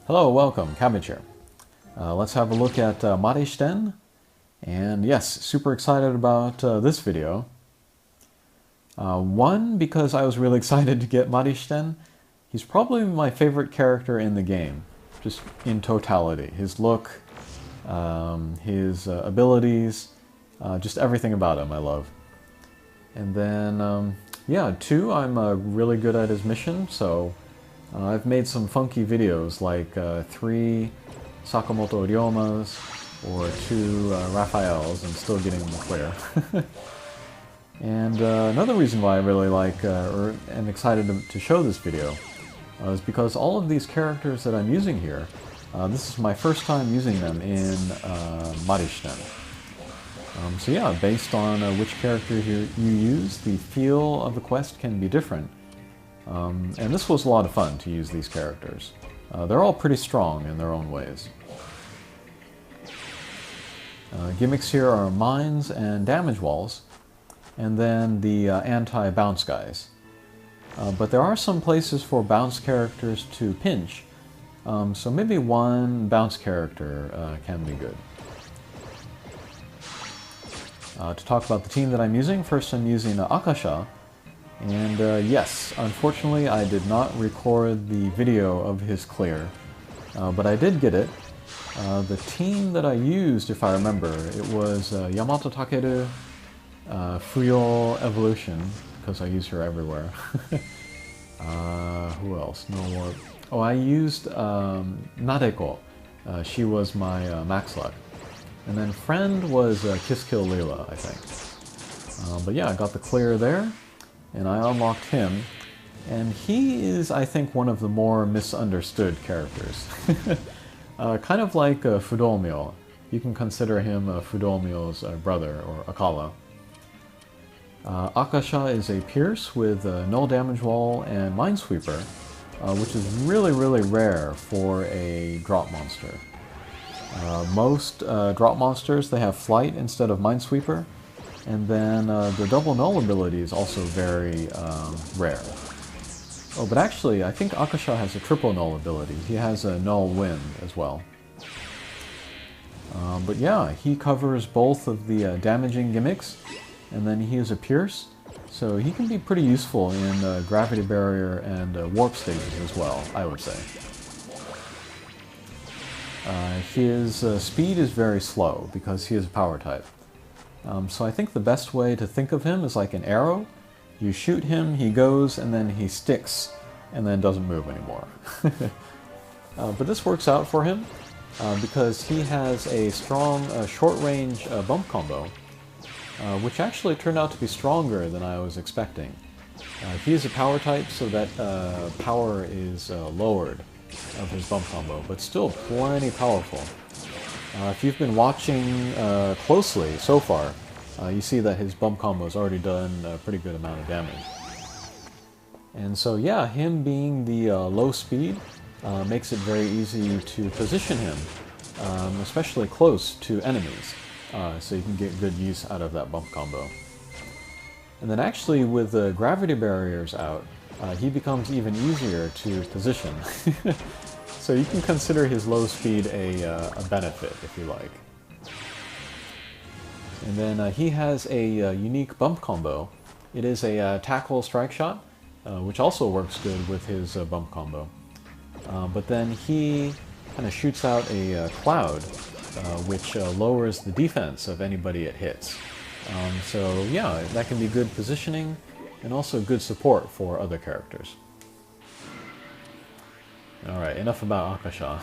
Hello, welcome, Cabbage here. Let's have a look at Marishiten. And yes, super excited about this video. One, because I was really excited to get Marishiten. He's probably my favorite character in the game, just in totality. His look, his abilities, just everything about him I love. And then, yeah, two, I'm really good at his mission, so I've made some funky videos like 3 Sakamoto Ryomas or 2 Raphaels and still getting them clear. And another reason why I really like or am excited to show this video is because all of these characters that I'm using here, this is my first time using them in Marishiten. So yeah, based on which character you use, the feel of the quest can be different. And this was a lot of fun to use these characters. They're all pretty strong in their own ways. Gimmicks here are mines and damage walls, and then the anti-bounce guys. But there are some places for bounce characters to pinch, so maybe one bounce character can be good. To talk about the team that I'm using, first I'm using Akasha. And yes, unfortunately I did not record the video of his clear, but I did get it. The team that I used, if I remember, it was Yamato Takeru, Fuyo Evolution, because I use her everywhere. Who else? No more. Oh, I used Nadeko. She was my max luck. And then friend was Kiss Kill Leela, I think. But yeah, I got the clear there. And I unlocked him, and he is, I think, one of the more misunderstood characters. Kind of like Fudomyo. You can consider him Fudomyo's brother, or Akala. Akasha is a Pierce with null damage wall and Minesweeper, which is really, really rare for a drop monster. Most drop monsters, they have Flight instead of Minesweeper. And then the double null ability is also very rare. Oh, but actually, I think Akasha has a triple null ability. He has a null wind as well. But yeah, he covers both of the damaging gimmicks, and then he is a Pierce, so he can be pretty useful in gravity barrier and warp stages as well, I would say. His speed is very slow because he is a power type. So I think the best way to think of him is like an arrow. You shoot him, he goes, and then he sticks, and then doesn't move anymore. But this works out for him, because he has a strong short-range bump combo, which actually turned out to be stronger than I was expecting. He is a power type, so that power is lowered of his bump combo, but still plenty powerful. If you've been watching closely so far, you see that his bump combo has already done a pretty good amount of damage. And so yeah, him being the low speed makes it very easy to position him, especially close to enemies, so you can get good use out of that bump combo. And then actually with the gravity barriers out, he becomes even easier to position. So you can consider his low speed a benefit, if you like. And then he has a unique bump combo. It is a tackle strike shot, which also works good with his bump combo. But then he kind of shoots out a cloud, which lowers the defense of anybody it hits. So yeah, that can be good positioning and also good support for other characters. Alright, enough about Akasha.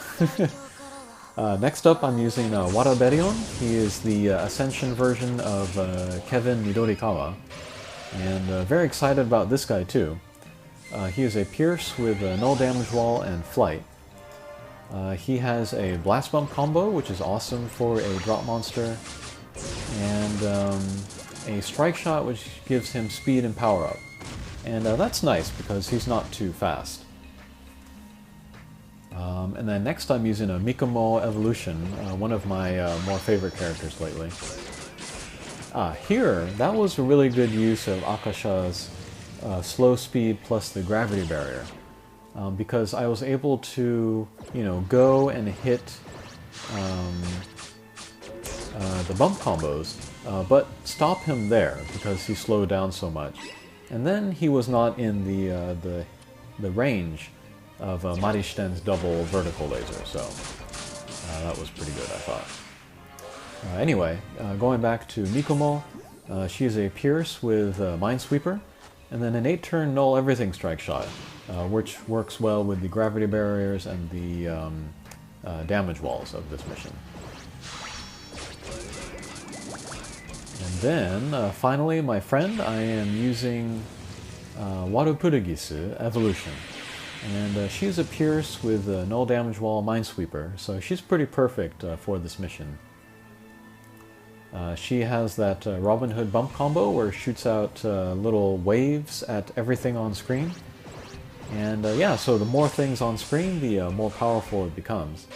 Next up I'm using Waraberion. He is the Ascension version of Kevin Midorikawa. And very excited about this guy too. He is a Pierce with a null damage wall and Flight. He has a Blast Bump combo, which is awesome for a drop monster. And a Strike Shot, which gives him speed and power up. And that's nice because he's not too fast. And then next I'm using a Mikomo Evolution, one of my more favorite characters lately. Here, that was a really good use of Akasha's slow speed plus the gravity barrier. because I was able to, you know, go and hit the bump combos, but stop him there because he slowed down so much. And then he was not in the range of Marishiten's double vertical laser, so that was pretty good, I thought. Anyway, going back to Mikomo, she is a Pierce with Minesweeper, and then an 8-turn Null Everything Strike Shot, which works well with the gravity barriers and the damage walls of this mission. And then, finally, my friend, I am using Warupurugisu Evolution. And she's a Pierce with a Null Damage Wall Minesweeper, so she's pretty perfect for this mission. She has that Robin Hood bump combo where it shoots out little waves at everything on screen. And yeah, so the more things on screen, the more powerful it becomes.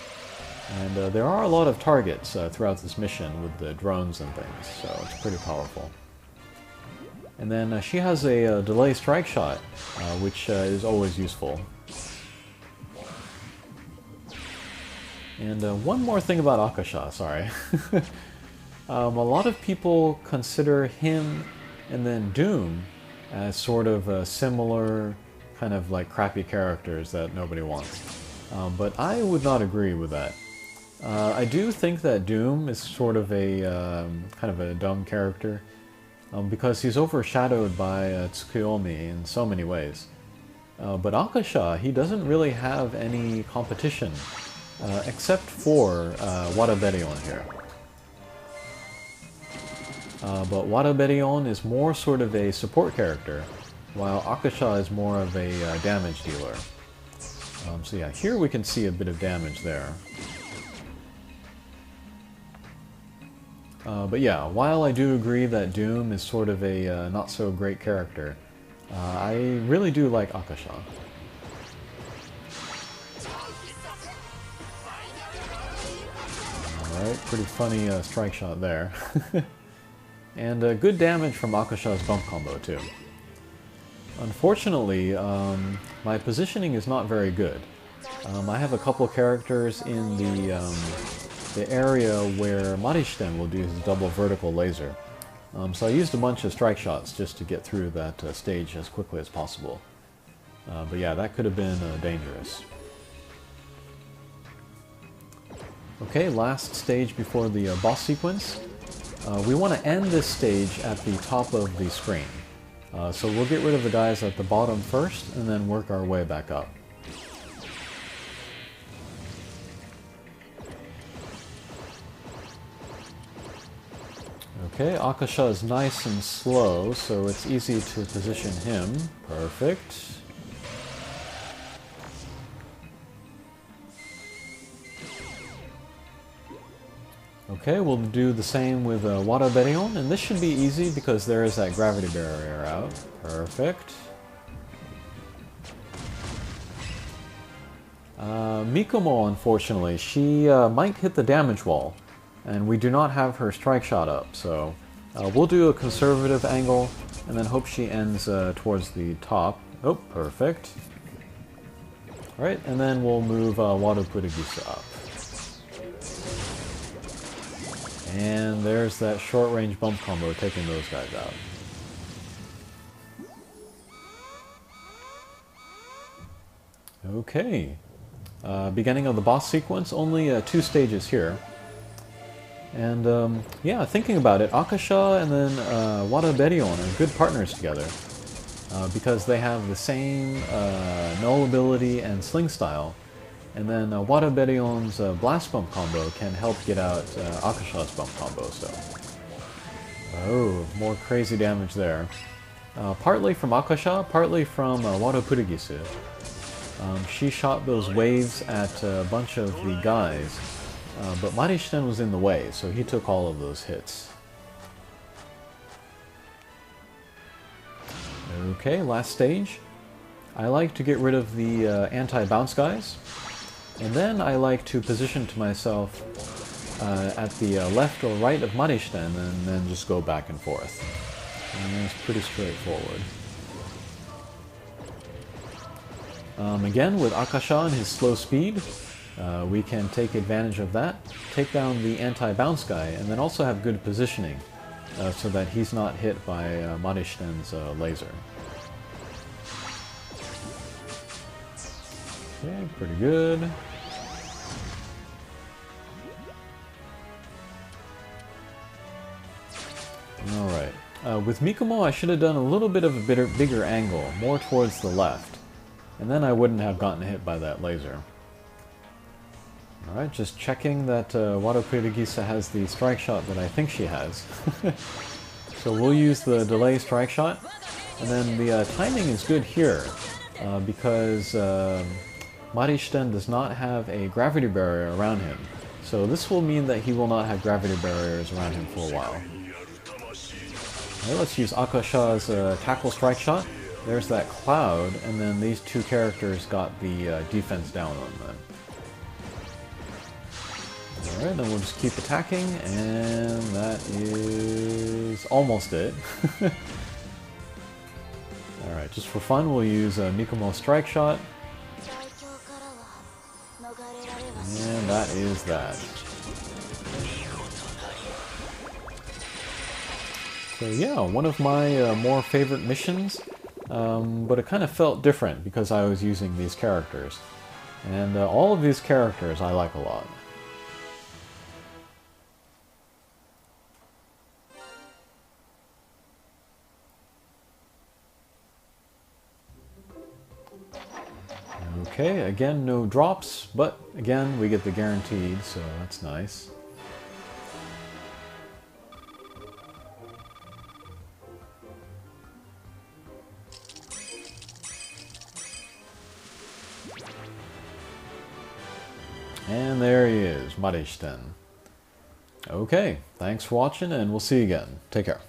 And there are a lot of targets throughout this mission with the drones and things, so it's pretty powerful. And then she has a delay strike shot, which is always useful. And one more thing about Akasha, sorry. A lot of people consider him and then Doom as sort of similar, kind of like crappy characters that nobody wants. But I would not agree with that. I do think that Doom is sort of a kind of a dumb character because he's overshadowed by Tsukuyomi in so many ways. But Akasha, he doesn't really have any competition except for Wataberion here. But Wataberion is more sort of a support character, while Akasha is more of a damage dealer. So yeah, here we can see a bit of damage there. But yeah, while I do agree that Doom is sort of a not so great character, I really do like Akasha. Alright, pretty funny strike shot there. And good damage from Akasha's bump combo too. Unfortunately, my positioning is not very good. I have a couple characters in the area where Marishiten will do his double vertical laser. So I used a bunch of strike shots just to get through that stage as quickly as possible. But yeah, that could have been dangerous. Okay, last stage before the boss sequence. We want to end this stage at the top of the screen. So we'll get rid of the guys at the bottom first, and then work our way back up. Okay, Akasha is nice and slow, so it's easy to position him. Perfect. Okay, we'll do the same with Wataberion, and this should be easy because there is that gravity barrier out. Perfect. Mikomo, unfortunately, she might hit the damage wall, and we do not have her strike shot up, so we'll do a conservative angle, and then hope she ends towards the top. Oh, perfect. Alright, and then we'll move Warupurugisu up. And there's that short-range bump combo taking those guys out. Okay. Beginning of the boss sequence, only 2 stages here. And yeah, thinking about it, Akasha and then Wataberion are good partners together. Because they have the same null ability and sling style. And then Wataberion's blast bump combo can help get out Akasha's bump combo, so... Oh, more crazy damage there. Partly from Akasha, partly from Warupurugisu. She shot those waves at a bunch of the guys, but Marishiten was in the way, so he took all of those hits. Okay, last stage. I like to get rid of the anti-bounce guys. And then I like to position to myself at the left or right of Marishiten and then just go back and forth. And it's pretty straightforward. Again, with Akasha and his slow speed, we can take advantage of that, take down the anti-bounce guy, and then also have good positioning so that he's not hit by Marishiten's laser. Okay, pretty good. Alright. With Mikomo, I should have done a little bit of a bigger angle, more towards the left. And then I wouldn't have gotten hit by that laser. Alright, just checking that Wado Pirigisa has the strike shot that I think she has. So we'll use the delay strike shot. And then the timing is good here, because Marishiten does not have a gravity barrier around him. So this will mean that he will not have gravity barriers around him for a while. Alright, let's use Akasha's tackle strike shot. There's that cloud, and then these two characters got the defense down on them. Alright, then we'll just keep attacking, and that is almost it. Alright, just for fun, we'll use Mikomo's strike shot. And that is that. So yeah, one of my more favorite missions, but it kind of felt different because I was using these characters. And all of these characters I like a lot. Okay, again, no drops, but again, we get the guaranteed, so that's nice. And there he is, Marishiten. Okay, thanks for watching, and we'll see you again. Take care.